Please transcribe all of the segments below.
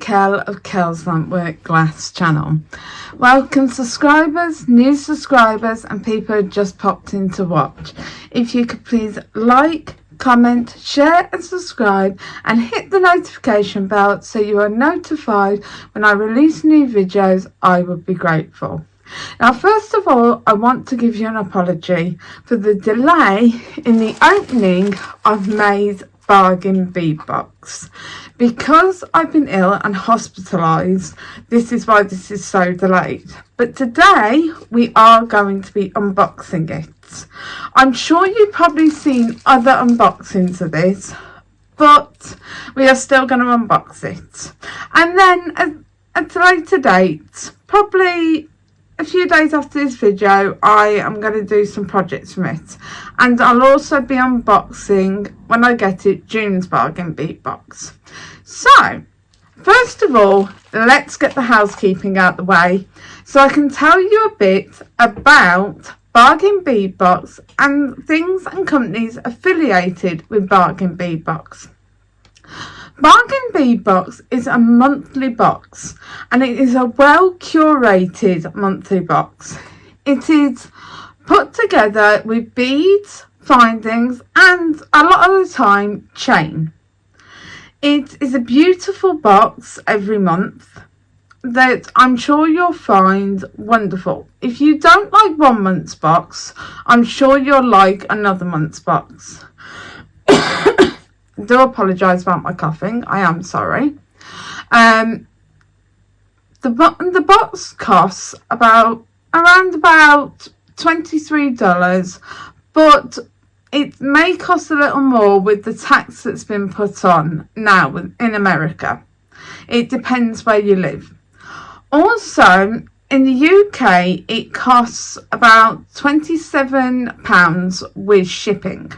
Kel of Kel's Lampwork Glass channel. Welcome subscribers, new subscribers and people who just popped in to watch. If you could please like, comment, share and subscribe and hit the notification bell so you are notified when I release new videos, I would be grateful. Now first of all, I want to give you an apology for the delay in the opening of May's Bargain Bead Box. Because I've been ill and hospitalised, this is why this is so delayed. But today we are going to be unboxing it. I'm sure you've probably seen other unboxings of this, but we are still going to unbox it. And then at a later date, probably a few days after this video, I am going to do some projects from it, and I'll also be unboxing, when I get it, June's Bargain Bead Box. So first of all, let's get the housekeeping out the way so I can tell you a bit about Bargain Bead Box and things and companies affiliated with Bargain Bead Box. Bargain Bead Box is a monthly box, and it is a well curated monthly box. It is put together with beads, findings and a lot of the time chain. It is a beautiful box every month that I'm sure you'll find wonderful. If you don't like 1 month's box, I'm sure you'll like another month's box. I do apologise about my coughing, I am sorry. The box costs around about $23, but it may cost a little more with the tax that's been put on now in America. It depends where you live. Also, in the UK, it costs about £27 with shipping.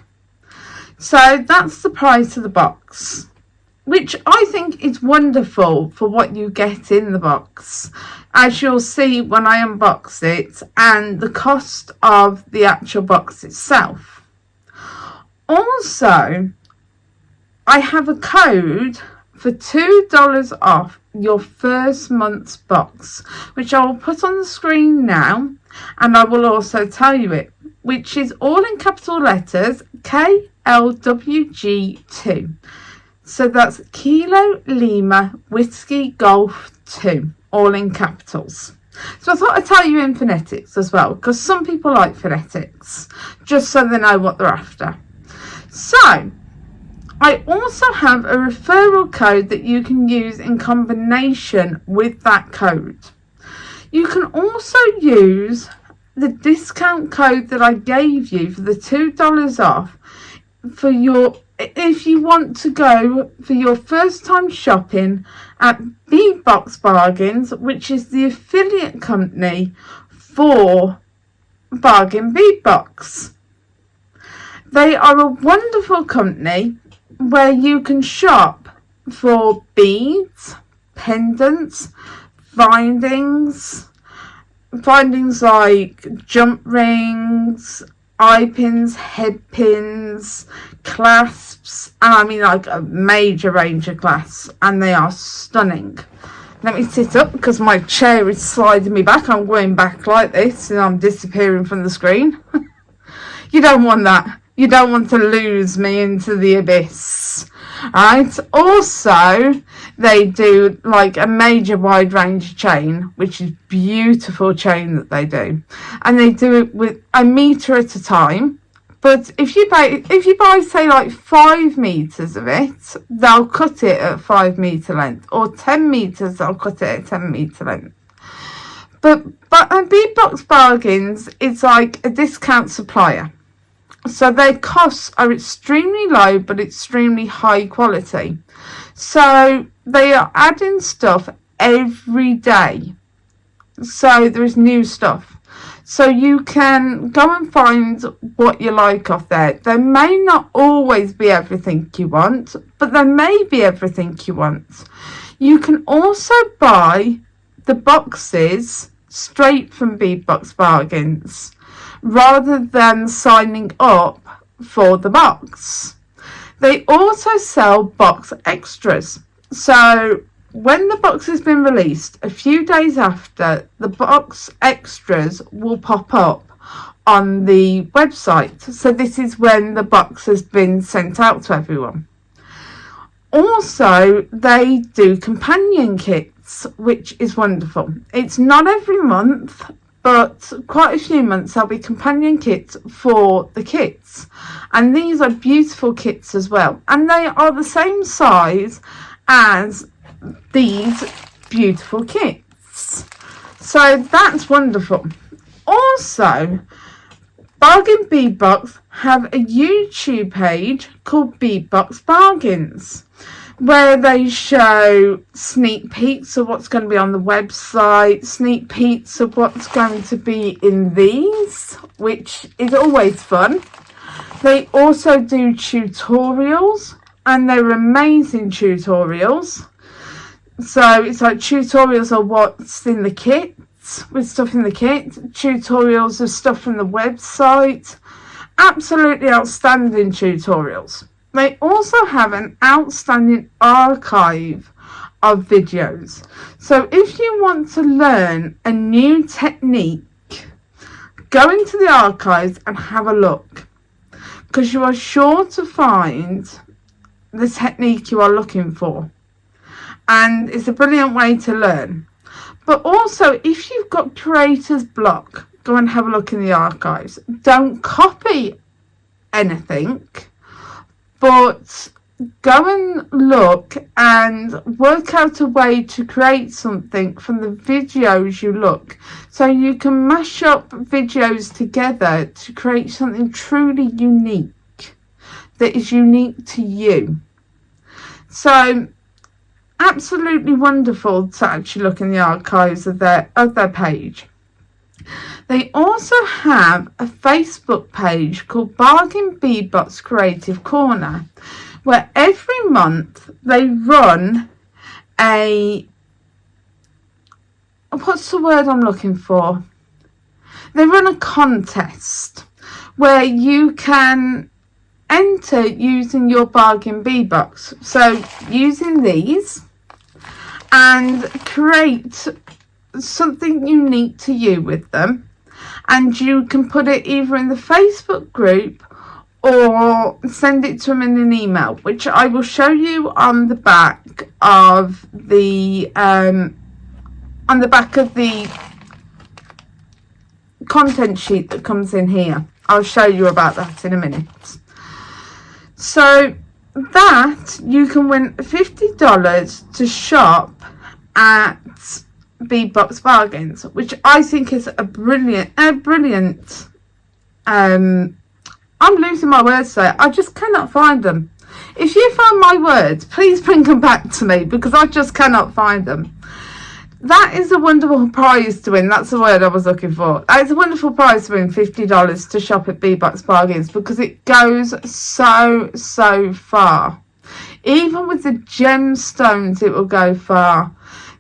So that's the price of the box, which I think is wonderful for what you get in the box, as you'll see when I unbox it, and the cost of the actual box itself. Also, I have a code for $2 off your first month's box, which I will put on the screen now, and I will also tell you it, which is all in capital letters, KLWG2. So that's Kilo Lima Whiskey Golf 2, all in capitals. So I thought I'd tell you in phonetics as well, because some people like phonetics, just so they know what they're after. So I also have a referral code that you can use in combination with that code. You can also use the discount code that I gave you for the $2 off for if you want to go for your first time shopping at Bead Box Bargains, which is the affiliate company for Bargain Bead Box. They are a wonderful company where you can shop for beads, pendants, findings like jump rings, eye pins, head pins, clasps, and I mean like a major range of clasps, and they are stunning. Let me sit up because my chair is sliding me back. I'm going back like this and I'm disappearing from the screen. You don't want that. You don't want to lose me into the abyss. Right. Also, they do like a major wide range chain, which is beautiful chain that they do, and they do it with a meter at a time. But if you buy say like 5 meters of it, they'll cut it at 5 meter length, or 10 meters, they'll cut it at 10 meter length. But Bead Box Bargains is like a discount supplier. So their costs are extremely low but extremely high quality. So they are adding stuff every day. So there is new stuff. So you can go and find what you like off there. There may not always be everything you want, but there may be everything you want. You can also buy the boxes straight from Bead Box Bargains, rather than signing up for the box. They also sell box extras. So when the box has been released, a few days after, the box extras will pop up on the website. So this is when the box has been sent out to everyone. Also, they do companion kits, which is wonderful. It's not every month, but quite a few months there'll be companion kits for the kits. And these are beautiful kits as well. And they are the same size as these beautiful kits. So that's wonderful. Also, Bargain Bead Box have a YouTube page called Bead Box Bargains, where they show sneak peeks of what's going to be on the website, sneak peeks of what's going to be in these, which is always fun. They also do tutorials, and they're amazing tutorials. So it's like tutorials of what's in the kit, with stuff in the kit, tutorials of stuff from the website. Absolutely outstanding tutorials. They also have an outstanding archive of videos. So if you want to learn a new technique, go into the archives and have a look, because you are sure to find the technique you are looking for. And it's a brilliant way to learn. But also, if you've got creator's block, go and have a look in the archives. Don't copy anything, but go and look and work out a way to create something from the videos you look. So you can mash up videos together to create something truly unique, that is unique to you. So absolutely wonderful to actually look in the archives of their page. They also have a Facebook page called Bargain Bead Box Creative Corner, where every month they run a, what's the word I'm looking for? They run a contest where you can enter using your Bargain Bead Box. So using these, and create something unique to you with them, and you can put it either in the Facebook group or send it to them in an email, which I will show you on the back of the content sheet that comes in here. I'll show you about that in a minute. So that you can win $50 to shop at Bead Box Bargains, which I think is a brilliant I'm losing my words there. I just cannot find them. If you find my words, please bring them back to me, because I just cannot find them. That is a wonderful prize to win. That's the word I was looking for. It's a wonderful prize to win, $50 to shop at Bead Box Bargains, because it goes so far. Even with the gemstones, it will go far.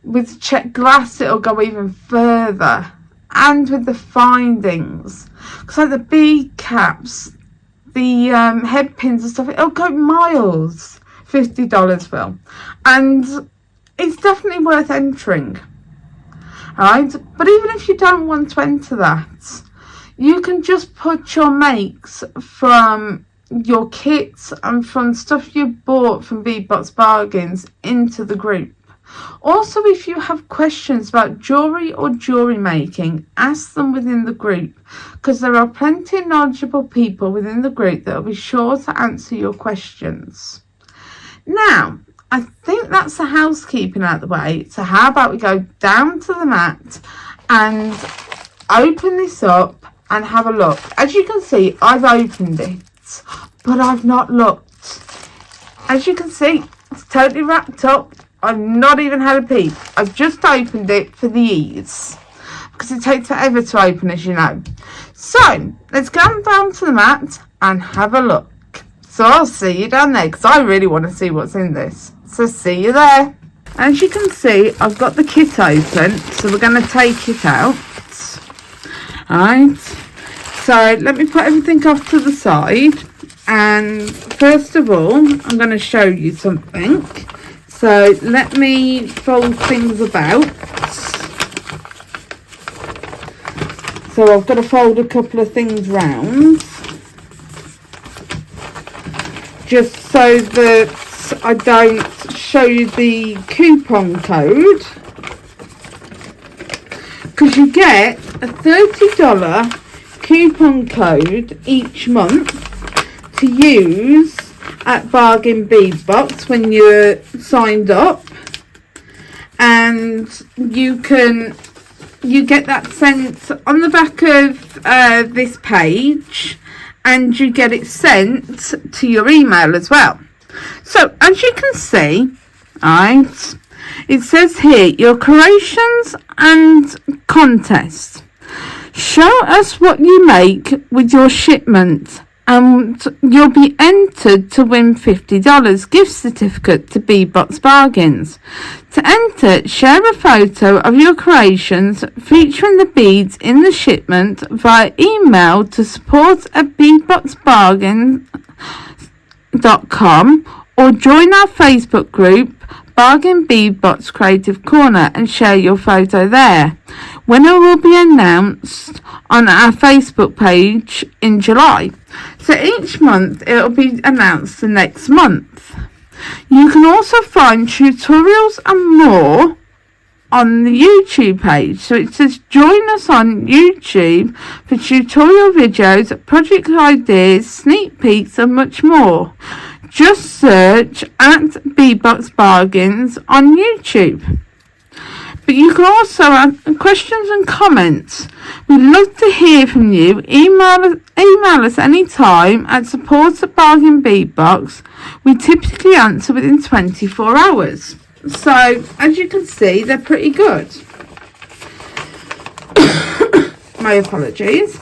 With checked glass, it'll go even further. And with the findings, because like the bead caps, the head pins and stuff, it'll go miles. $50 will. And it's definitely worth entering. Right, but even if you don't want to enter that, you can just put your makes from your kits and from stuff you bought from Bead Box Bargains into the group. Also, if you have questions about jewellery or jewellery making, ask them within the group, because there are plenty of knowledgeable people within the group that will be sure to answer your questions. Now, I think that's the housekeeping out of the way. So how about we go down to the mat and open this up and have a look. As you can see, I've opened it, but I've not looked. As you can see, it's totally wrapped up. I've not even had a peek. I've just opened it for the ease, because it takes forever to open, as you know. So let's go down to the mat and have a look. So I'll see you down there, because I really want to see what's in this. So see you there. As you can see, I've got the kit open, so we're going to take it out. Alright, so let me put everything off to the side. And first of all, I'm going to show you something. So let me fold things about. So I've got to fold a couple of things round, just so that I don't show you the coupon code, because you get a $30 coupon code each month to use at Bargain Bead Box when you're signed up, and you get that sent on the back of this page, and you get it sent to your email as well. So as you can see, right, it says here, your creations and contest. Show us what you make with your shipment, and you'll be entered to win $50 gift certificate to Bead Box Bargains. To enter, share a photo of your creations featuring the beads in the shipment via email to support@beadboxbargains.com, or join our Facebook group Bargain Bead Box Creative Corner and share your photo there. Winner will be announced on our Facebook page in July. So each month it will be announced the next month. You can also find tutorials and more on the YouTube page. So it says join us on YouTube for tutorial videos, project ideas, sneak peeks and much more. Just search at Bead Box Bargains on YouTube. But you can also ask questions and comments. We'd love to hear from you. Email us anytime at support@BargainBead. We typically answer within 24 hours. So, as you can see, they're pretty good. My apologies.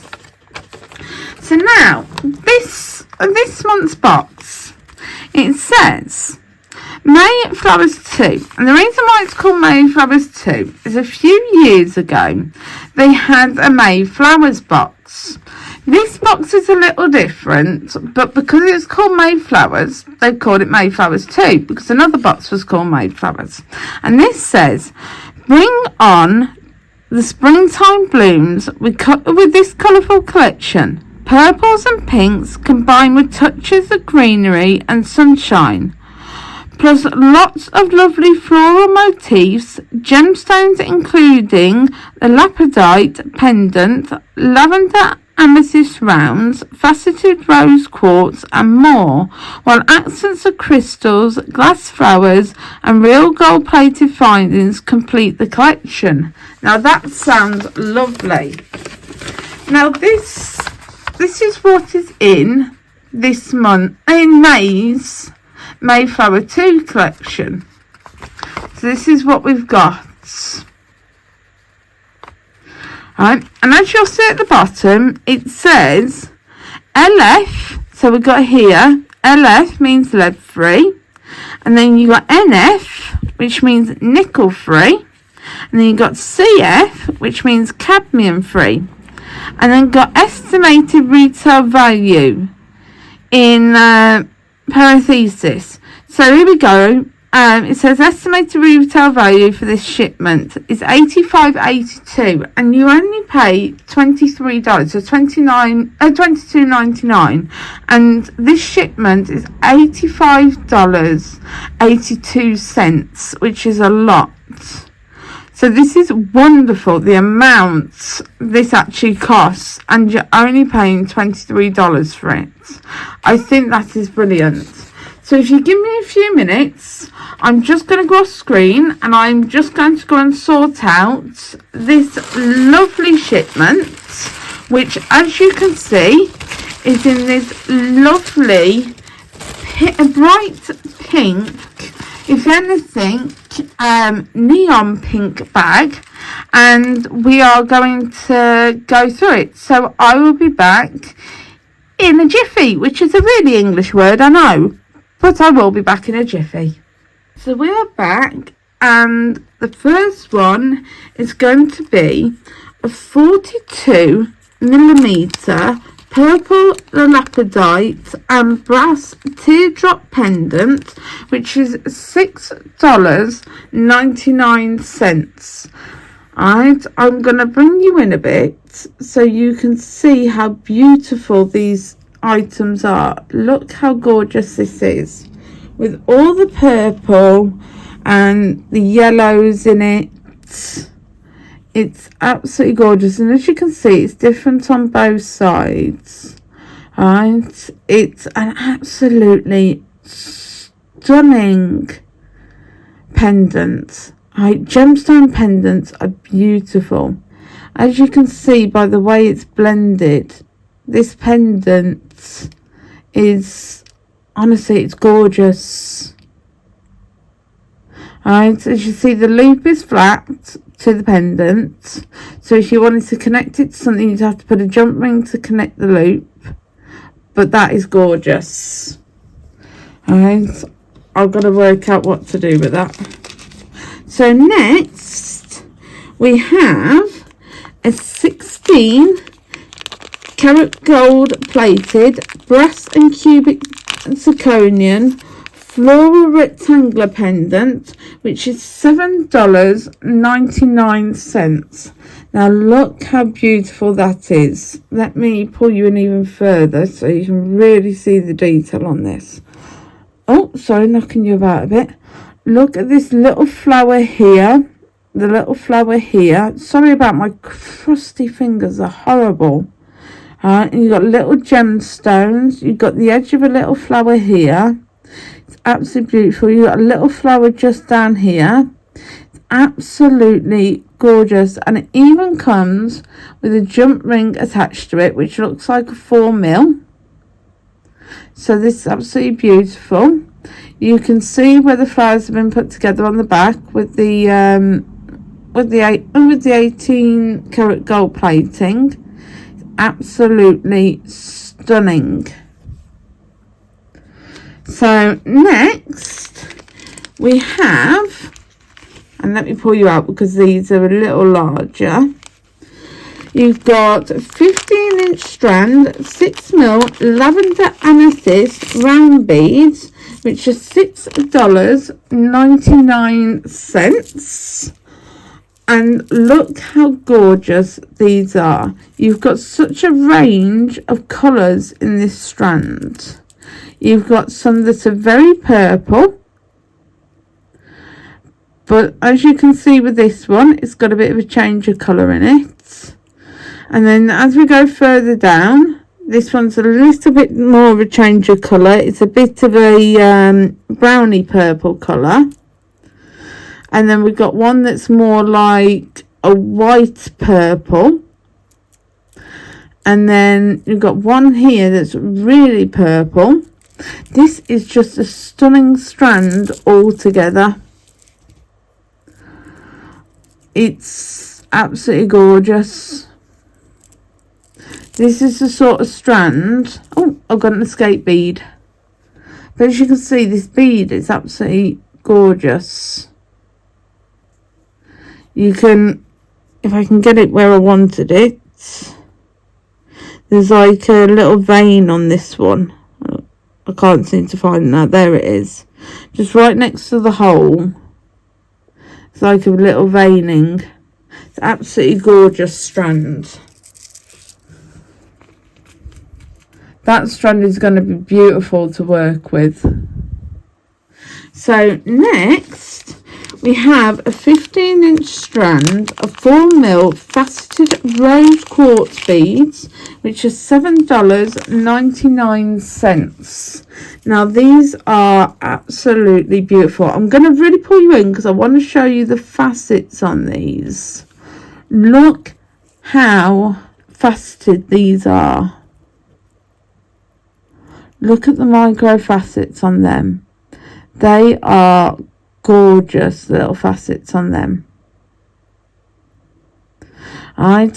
So now, this month's box, it says Mayflowers 2, and the reason why it's called Mayflowers 2 is a few years ago they had a Mayflowers box. This box is a little different, but because it's called Mayflowers, they've called it Mayflowers 2, because another box was called Mayflowers. And this says, bring on the springtime blooms with this colourful collection. Purples and pinks combined with touches of greenery and sunshine, plus lots of lovely floral motifs, gemstones including the lapidite pendant, lavender amethyst rounds, faceted rose quartz and more, while accents of crystals, glass flowers and real gold plated findings complete the collection. Now that sounds lovely. Now this is what is in this month, in May's Mayflower 2 collection. So this is what we've got. Right, and as you'll see at the bottom, it says LF. So we've got here, LF means lead free, and then you got NF, which means nickel free, and then you got CF, which means cadmium free, and then got estimated retail value in parenthesis. So here we go. It says estimated retail value for this shipment is $85.82, and you only pay $23, so $22.99, and this shipment is $85.82, which is a lot. So this is wonderful, the amount this actually costs, and you're only paying $23 for it. I think that is brilliant. So if you give me a few minutes, I'm just going to go off screen and I'm just going to go and sort out this lovely shipment, which as you can see is in this lovely bright pink, if anything, neon pink bag, and we are going to go through it. So I will be back in a jiffy, which is a really English word, I know, but I will be back in a jiffy. So we are back, and the first one is going to be a 42mm purple lapidite and brass teardrop pendant, which is $6.99. Alright, I'm going to bring you in a bit so you can see how beautiful these items are. Look how gorgeous this is, with all the purple and the yellows in it. It's absolutely gorgeous, and as you can see, it's different on both sides. Right, it's an absolutely stunning pendant. Right, gemstone pendants are beautiful. As you can see by the way it's blended, this pendant is, honestly, it's gorgeous. Alright, as you see, the loop is flat to the pendant, so if you wanted to connect it to something, you'd have to put a jump ring to connect the loop, but that is gorgeous. Alright, I've got to work out what to do with that. So next we have a 16 karat gold plated brass and cubic zirconian floral rectangular pendant, which is $7.99. Now look how beautiful that is. Let me pull you in even further so you can really see the detail on this. Oh, sorry, knocking you about a bit. Look at this little flower here. The little flower here. Sorry about my crusty fingers, are horrible. And you've got little gemstones. You've got the edge of a little flower here. It's absolutely beautiful. You've got a little flower just down here. It's absolutely gorgeous, and it even comes with a jump ring attached to it, which looks like a 4mm. So this is absolutely beautiful. You can see where the flowers have been put together on the back with the 18 karat gold plating. It's absolutely stunning. So next we have, and let me pull you out because these are a little larger. You've got 15-inch strand 6mm lavender amethyst round beads, which are $6.99. And look how gorgeous these are. You've got such a range of colours in this strand. You've got some that are very purple, but as you can see with this one, it's got a bit of a change of colour in it. And then as we go further down, this one's a little bit more of a change of colour. It's a bit of a browny purple colour. And then we've got one that's more like a white purple. And then you've got one here that's really purple. This is just a stunning strand altogether. It's absolutely gorgeous. This is the sort of strand. Oh, I've got an escape bead. But as you can see, this bead is absolutely gorgeous. You can, if I can get it where I wanted it, there's like a little vein on this one. I can't seem to find that. There it is. Just right next to the hole. It's like a little veining. It's absolutely gorgeous strand. That strand is going to be beautiful to work with. So next we have a 15-inch strand of 4mm faceted rose quartz beads, which are $7.99. Now these are absolutely beautiful. I'm going to really pull you in because I want to show you the facets on these. Look how faceted these are. Look at the micro facets on them. They are gorgeous little facets on them. I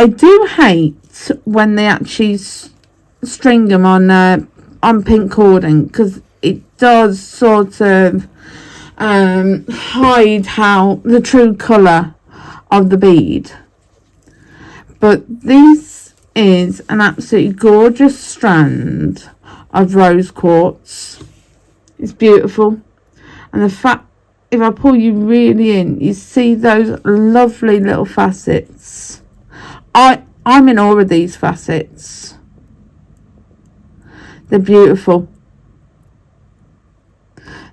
do hate when they actually string them on pink cording, because it does sort of hide how the true colour of the bead. But these is an absolutely gorgeous strand of rose quartz. It's beautiful, and the fact, if I pull you really in, you see those lovely little facets. I'm in awe of these facets. They're beautiful.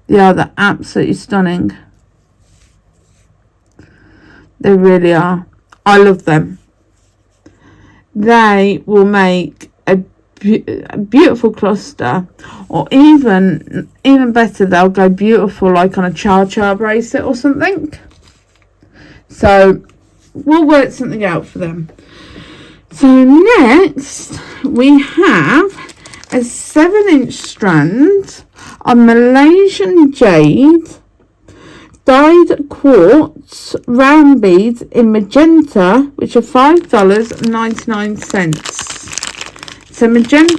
They're absolutely stunning. They really are. I love them. They will make a beautiful cluster, or even better, they'll go beautiful like on a cha-cha bracelet or something. So we'll work something out for them. So next we have a 7-inch strand of Malaysian jade dyed quartz round beads in magenta, which are $5.99. So magenta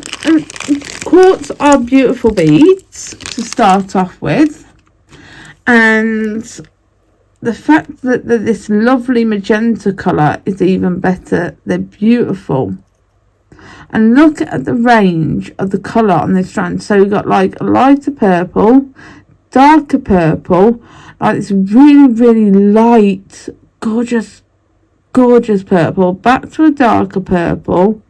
quartz are beautiful beads to start off with, and the fact that this lovely magenta colour is even better. They're beautiful. And look at the range of the colour on this strand. So we've got like a lighter purple, darker purple, like this really light, gorgeous purple, back to a darker purple,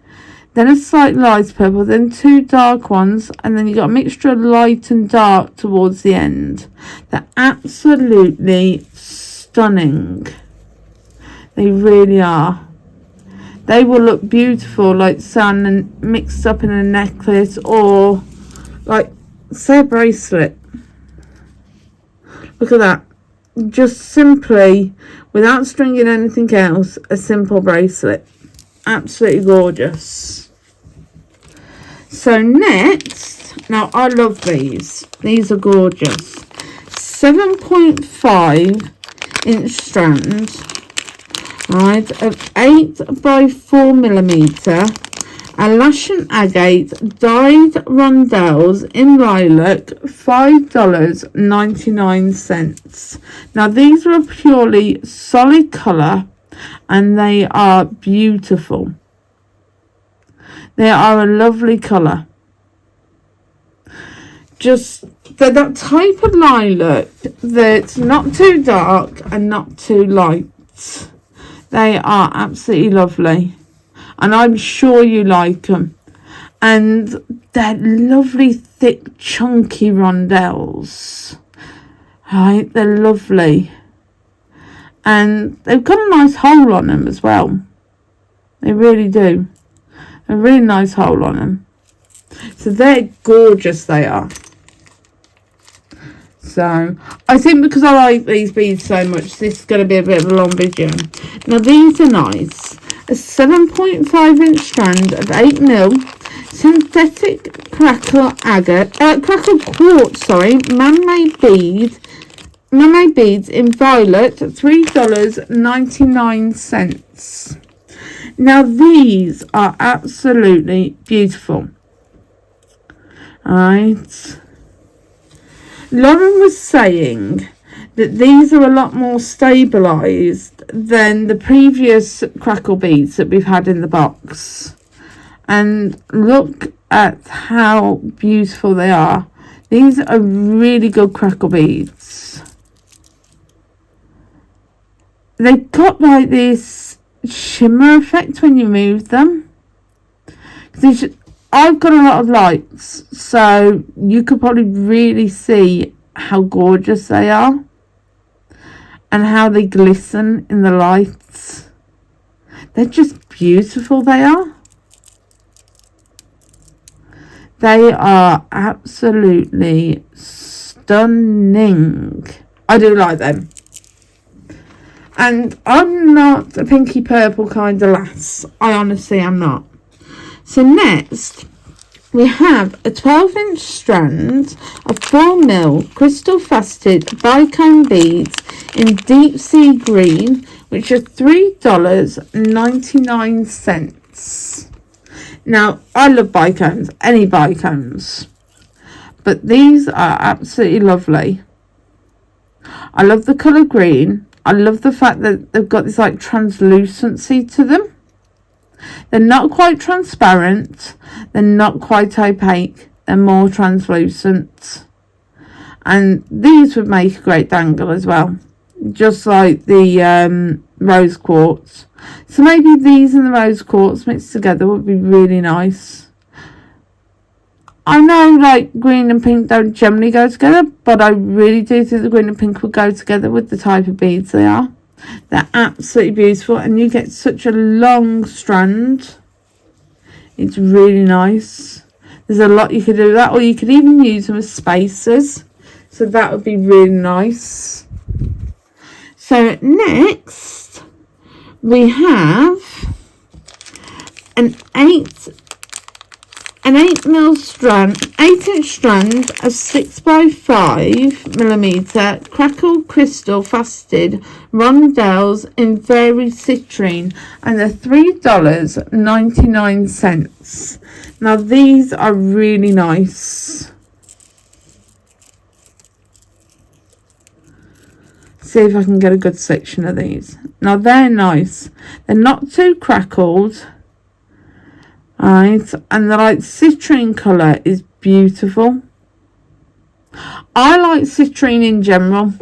then a slight light purple, then 2 dark ones, and then you got a mixture of light and dark towards the end. They're absolutely stunning. They really are. They will look beautiful like sun and mixed up in a necklace, or like say a bracelet. Look at that. Just simply, without stringing anything else, a simple bracelet. Absolutely gorgeous. So next, now I love these. These are gorgeous. 7.5-inch strand, right, of 8x4mm Alaskan agate dyed rondelles in lilac, $5.99. Now these are a purely solid colour, and they are beautiful. They are a lovely colour. Just that type of lilac that's not too dark and not too light. They are absolutely lovely, and I'm sure you like them. And they're lovely, thick, chunky rondelles. Right, they're lovely. And they've got a nice hole on them as well. They really do. A really nice hole on them. So they're gorgeous, they are. So I think because I like these beads so much, this is going to be a bit of a long video. Now these are nice. A 7.5-inch strand of 8mm synthetic crackle quartz, man-made beads in violet, $3.99. Now these are absolutely beautiful. Alright. Lauren was saying that these are a lot more stabilised than the previous crackle beads that we've had in the box. And look at how beautiful they are. These are really good crackle beads. They've got like this shimmer effect when you move them. I've got a lot of lights, so you could probably really see how gorgeous they are and how they glisten in the lights. They're just beautiful, they are. They are absolutely stunning. I do like them. And I'm not a pinky purple kind of lass. I honestly am not. So next, we have a 12-inch strand of 4mm crystal faceted bicone beads in deep sea green, which are $3.99. Now, I love bicones, any bicones, but these are absolutely lovely. I love the colour green. I love the fact that they've got this like translucency to them. They're not quite transparent, they're not quite opaque, they're more translucent. And these would make a great dangle as well, just like the rose quartz. So maybe these and the rose quartz mixed together would be really nice. I know like green and pink don't generally go together, but I really do think the green and pink would go together with the type of beads they are. They're absolutely beautiful, and you get such a long strand. It's really nice. There's a lot you could do with that, or you could even use them as spacers. So that would be really nice. So next we have an 8-inch strand of 6x5mm crackled crystal faceted rondelles in very citrine, and they're $3.99. Now these are really nice. See if I can get a good section of these. Now they're nice. They're not too crackled. Right, and the like citrine colour is beautiful. I like citrine in general.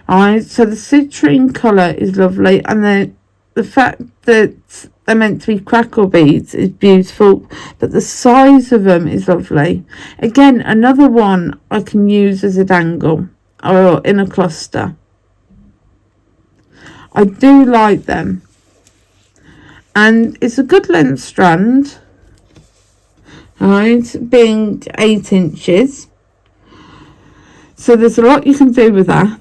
Right, so the citrine colour is lovely, and the fact that they're meant to be crackle beads is beautiful, but the size of them is lovely. Again, another one I can use as a dangle or in a cluster. I do like them, and it's a good length strand. Right, being 8 inches, so there's a lot you can do with that.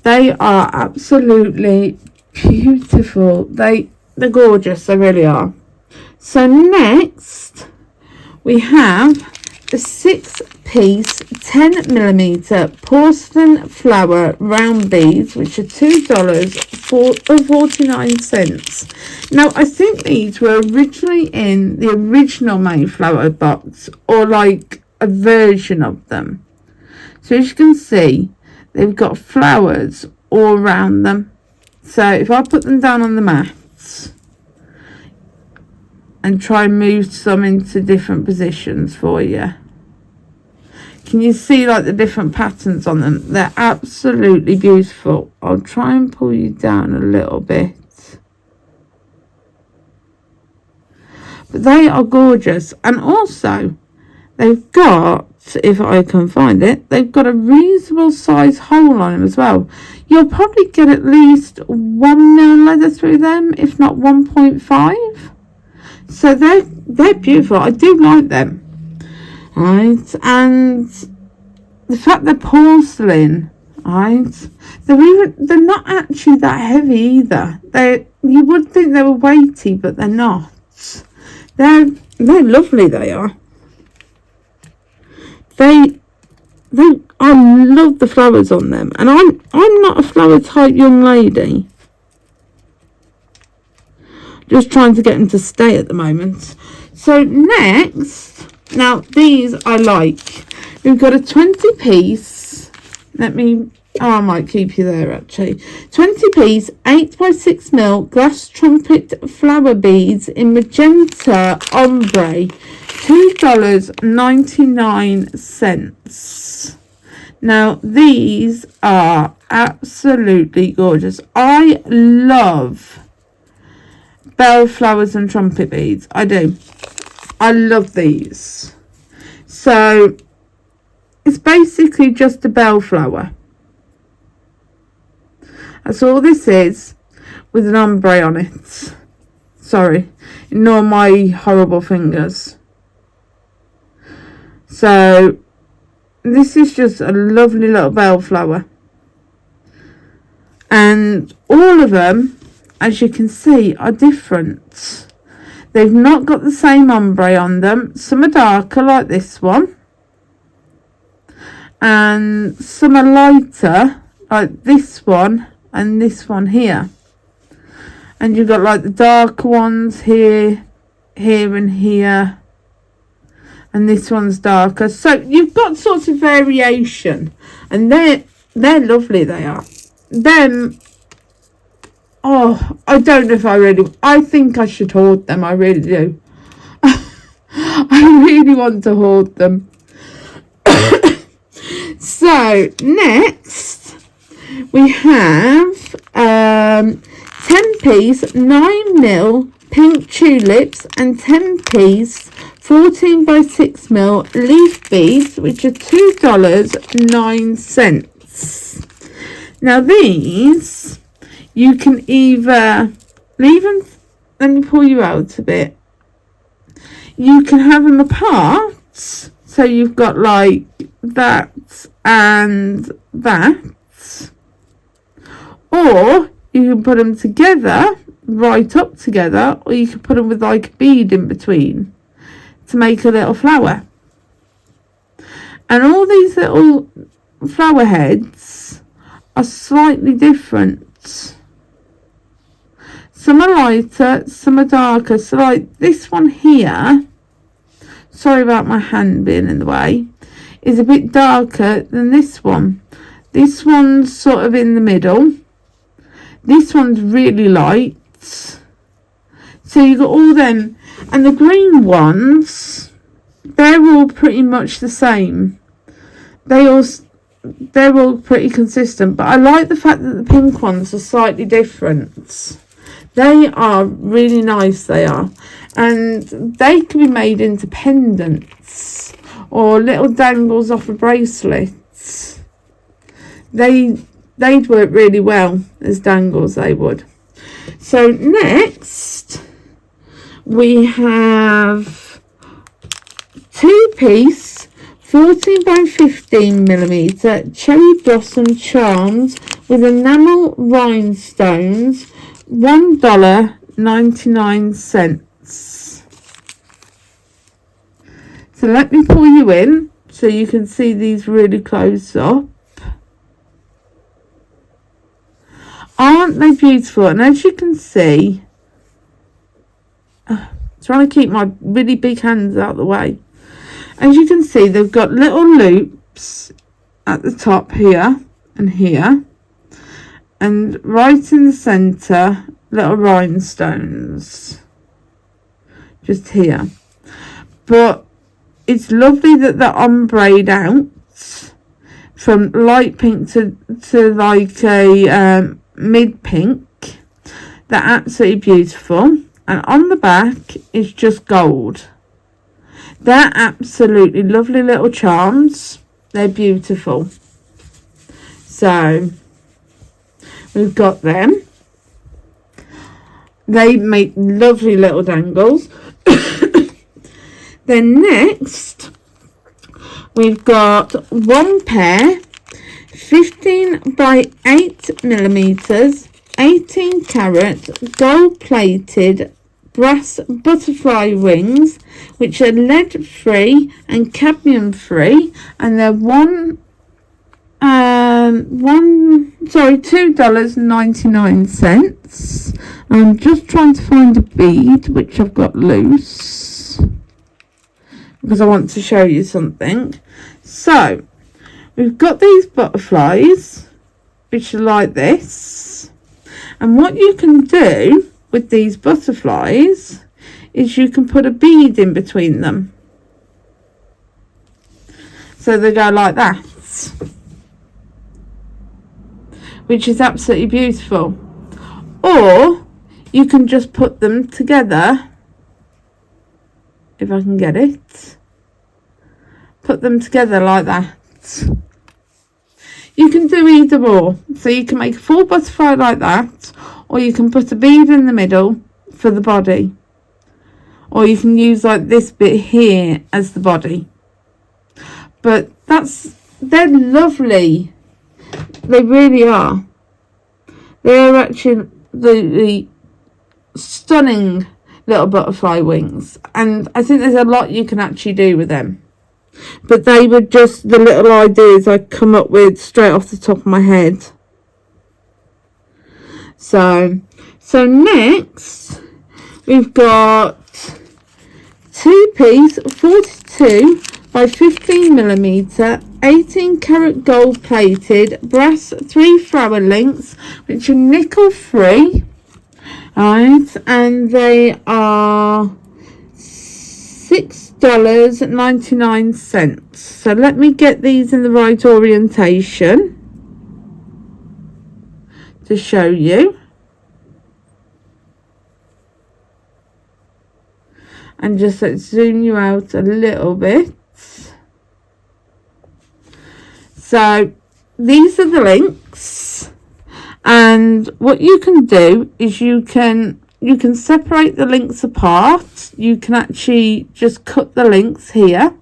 They are absolutely beautiful. They're gorgeous, they really are. So next we have the 6-piece 10mm porcelain flower round beads, which are $2.49. Now I think these were originally in the original Mayflower box, or like a version of them. So as you can see, they've got flowers all around them. So if I put them down on the mats and try and move some into different positions for you, can you see like the different patterns on them? They're absolutely beautiful. I'll try and pull you down a little bit. But they are gorgeous. And also, they've got, if I can find it, they've got a reasonable size hole on them as well. You'll probably get at least 1mm leather through them, if not 1.5. So they're beautiful. I do like them. Right, and the fact they're porcelain, right, they're not actually that heavy either. You would think they were weighty, but they're not. They're lovely. They are. I love the flowers on them, and I'm not a flower type young lady. Just trying to get them to stay at the moment. So next. Now, these I like. We've got a 20-piece. I might keep you there, actually. 20-piece, 8x6mm glass trumpet flower beads in magenta ombre. $2.99. Now, these are absolutely gorgeous. I love bellflowers and trumpet beads. I do. I love these. So it's basically just a bellflower. That's all this is, with an ombre on it. Sorry, ignore my horrible fingers. So this is just a lovely little bellflower, and all of them, as you can see, are different. They've not got the same ombre on them. Some are darker, like this one. And some are lighter, like this one and this one here. And you've got like the darker ones here, here and here. And this one's darker. So you've got sorts of variation. And they're lovely, they are. Them, Oh, I don't know if I think I should hoard them. I really do. I really want to hoard them. So next we have 10-piece 9mm pink tulips and 10-piece 14x6mm leaf beads, which are $2.09. Now these, you can either leave them, let me pull you out a bit. You can have them apart, so you've got like that and that, or you can put them together, right up together, or you can put them with like a bead in between to make a little flower. And all these little flower heads are slightly different. Some are lighter, some are darker. So like this one here, sorry about my hand being in the way, is a bit darker than this one. This one's sort of in the middle. This one's really light. So you've got all them. And the green ones, they're all pretty much the same. They're all pretty consistent. But I like the fact that the pink ones are slightly different. They are really nice, they are. And they can be made into pendants or little dangles off of bracelets. They'd work really well as dangles, they would. So next we have 2-piece 14x15mm cherry blossom charms with enamel rhinestones, $1.99. So let me pull you in so you can see these really close up. Aren't they beautiful? And as you can see, trying to keep my really big hands out of the way. As you can see, they've got little loops at the top here and here. And right in the centre, little rhinestones. Just here. But it's lovely that they're ombrayed out. From light pink to like a mid pink. They're absolutely beautiful. And on the back is just gold. They're absolutely lovely little charms. They're beautiful. So we've got them. They make lovely little dangles. Then next we've got one pair 15x8mm 18 carat gold plated brass butterfly wings, which are lead free and cadmium free, and they're $2.99. I'm just trying to find a bead which I've got loose because I want to show you something. So we've got these butterflies which are like this, and what you can do with these butterflies is you can put a bead in between them, so they go like that, which is absolutely beautiful. Or you can just put them together, if I can get it, put them together like that. You can do either or, so you can make a full butterfly like that, or you can put a bead in the middle for the body, or you can use like this bit here as the body. But they're lovely, they really are. They're actually the stunning little butterfly wings, and I think there's a lot you can actually do with them. But they were just the little ideas I come up with straight off the top of my head. So next we've got 2-piece 42x15mm 18 carat gold plated brass 3 flower links, which are nickel free, right, and they are $6.99. So let me get these in the right orientation to show you, and just let's zoom you out a little bit. So these are the links, and what you can do is you can separate the links apart. You can actually just cut the links here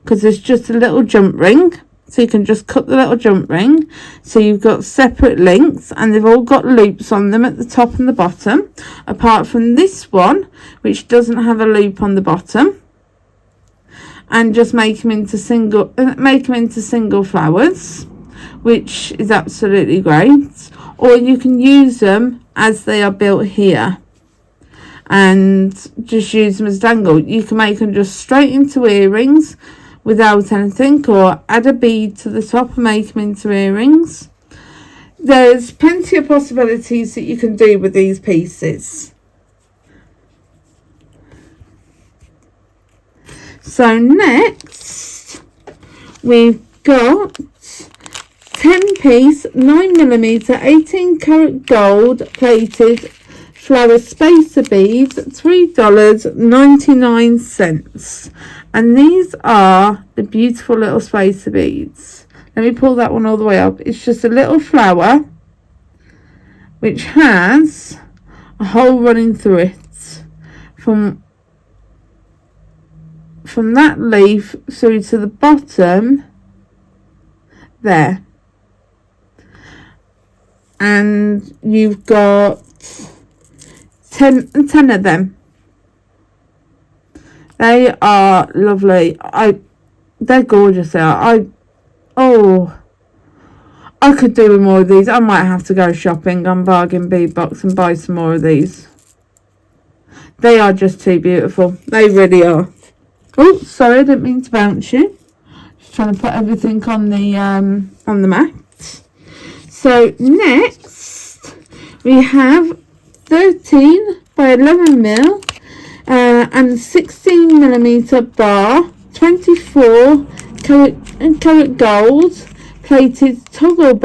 because there's just a little jump ring, so you can just cut the little jump ring, so you've got separate links and they've all got loops on them at the top and the bottom, apart from this one which doesn't have a loop on the bottom, and just make them into single flowers, which is absolutely great. Or you can use them as they are built here and just use them as dangle. You can make them just straight into earrings without anything, or add a bead to the top and make them into earrings. There's plenty of possibilities that you can do with these pieces. So next we've got 10-piece 9mm 18 karat gold plated flower spacer beads, $3.99, and these are the beautiful little spacer beads. Let me pull that one all the way up. It's just a little flower which has a hole running through it from that leaf through to the bottom there, and you've got 10 of them. They are lovely. They're gorgeous. They are. I could do with more of these. I might have to go shopping on Bargain Bead Box and buy some more of these. They are just too beautiful. They really are. Oh, sorry, I didn't mean to bounce you. Just trying to put everything on the mat. So next we have 13 by 11mm and 16mm bar, 24 karat gold plated toggle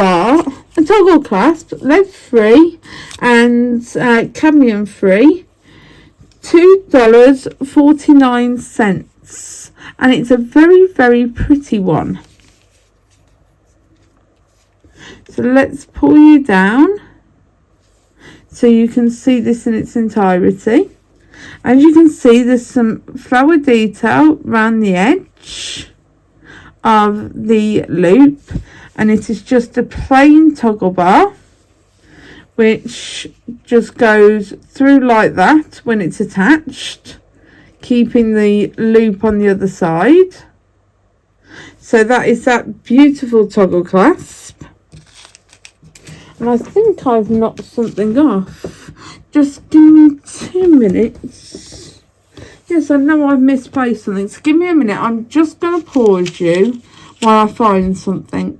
clasp, lead free and cadmium free, $2.49, and it's a very, very pretty one. So let's pull you down so you can see this in its entirety. As you can see, there's some flower detail around the edge of the loop, and it is just a plain toggle bar which just goes through like that when it's attached, keeping the loop on the other side. So that is that beautiful toggle clasp. And I think I've knocked something off. Just give me 2 minutes. Yes, I know I've misplaced something. So give me a minute. I'm just going to pause you while I find something.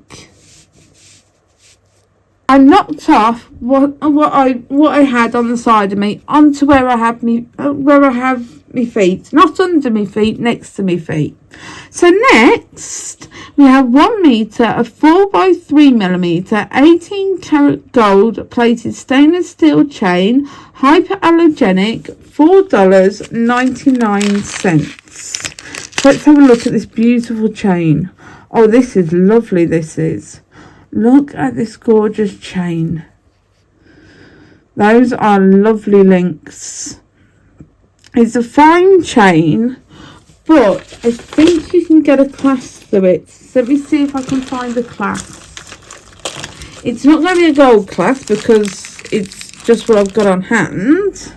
I knocked off what I had on the side of me onto where I have me feet, not under my feet, next to my feet. So next we have 1 meter of 4 by 3mm 18 karat gold plated stainless steel chain, hyperallergenic, $4.99. Let's have a look at this beautiful chain. Oh, this is lovely. This is. Look at this gorgeous chain. Those are lovely links. It's a fine chain, but I think you can get a clasp through it. So let me see if I can find a clasp. It's not going to be a gold clasp because it's just what I've got on hand.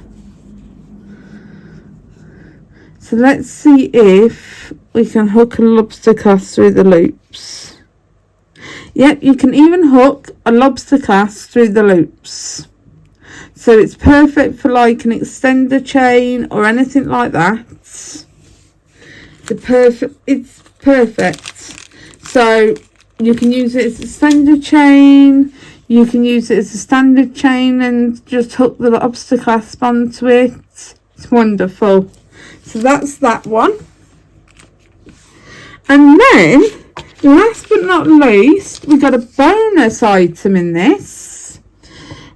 So let's see if we can hook a lobster clasp through the loops. Yep, you can even hook a lobster clasp through the loops. So it's perfect for like an extender chain or anything like that. It's perfect. So you can use it as a extender chain. You can use it as a standard chain and just hook the lobster clasp onto it. It's wonderful. So that's that one. And then, last but not least, we got a bonus item in this,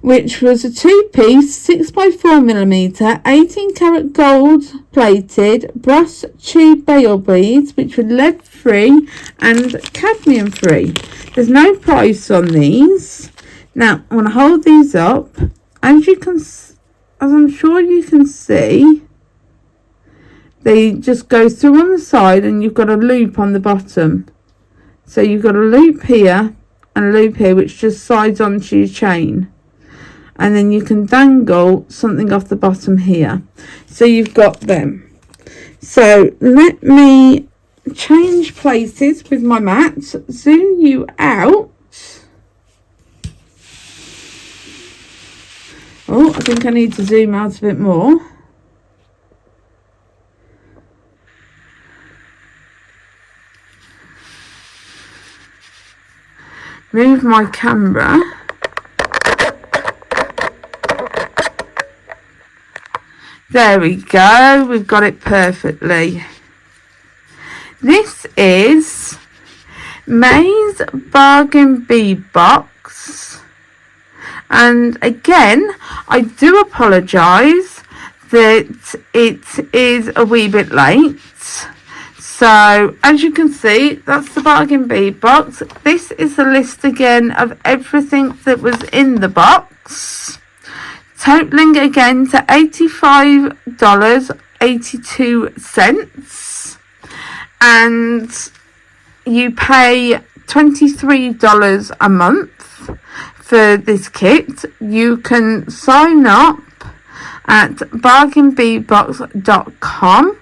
which was a 2-piece 6x4mm 18-karat gold plated brass tube bail beads, which were lead free and cadmium free. There's no price on these. Now I'm going to hold these up. As I'm sure you can see, they just go through on the side, and you've got a loop on the bottom. So you've got a loop here and a loop here, which just slides onto your chain. And then you can dangle something off the bottom here. So you've got them. So let me change places with my mat, zoom you out. Oh, I think I need to zoom out a bit more. Move my camera. There we go, we've got it perfectly. This is May's Bargain Bead Box. And again, I do apologise that it is a wee bit late. So, as you can see, that's the Bargain Bead Box. This is the list again of everything that was in the box. Totaling again to $85.82. And you pay $23 a month for this kit. You can sign up at BargainBeadBox.com.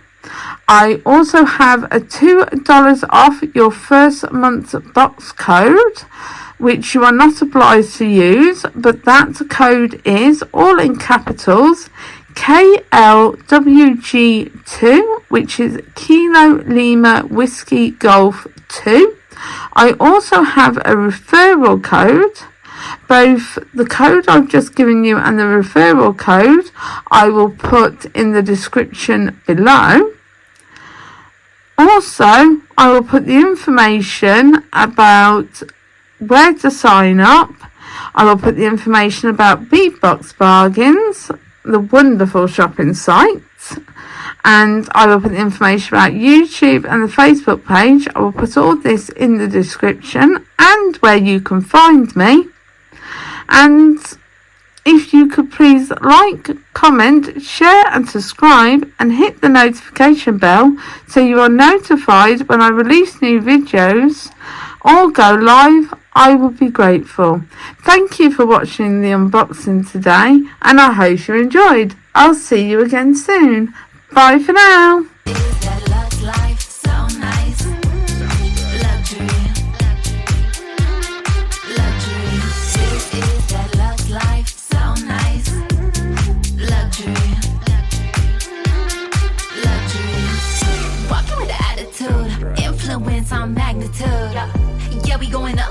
I also have a $2 off your first month's box code, which you are not obliged to use, but that code is all in capitals KLWG2, which is Kilo Lima Whiskey Golf 2. I also have a referral code. Both the code I've just given you and the referral code I will put in the description below. Also, I will put the information about where to sign up. I will put the information about Bead Box Bargains, the wonderful shopping site. And I will put the information about YouTube and the Facebook page. I will put all this in the description and where you can find me. And if you could please like, comment, share and subscribe and hit the notification bell so you are notified when I release new videos or go live, I will be grateful. Thank you for watching the unboxing today, and I hope you enjoyed. I'll see you again soon. Bye for now. Influence on magnitude. Yeah, we going up.